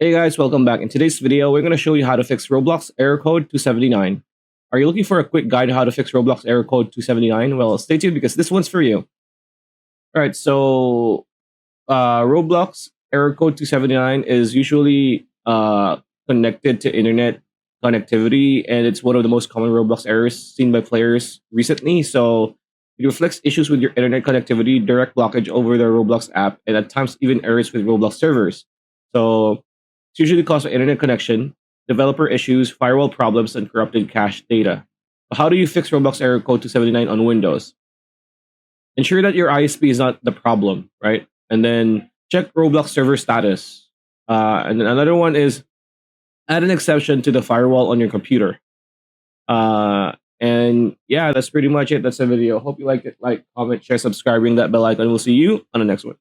Hey guys, welcome back. In today's video, we're going to show you how to fix Roblox error code 279. Are you looking for a quick guide on how to fix Roblox error code 279? Well, stay tuned because this one's for you. All right, so Roblox error code 279 is usually connected to internet connectivity, and it's one of the most common Roblox errors seen by players recently. So it reflects issues with your internet connectivity, direct blockage over the Roblox app, and at times even errors with Roblox servers. So it's usually caused by internet connection, developer issues, firewall problems, and corrupted cache data. How do you fix Roblox error code 279 on Windows? Ensure that your ISP is not the problem, right? And then check Roblox server status. And then another one is add an exception to the firewall on your computer. And yeah, that's pretty much it. That's the video. Hope you liked it. Like, comment, share, subscribe, ring that bell icon. We'll see you on the next one.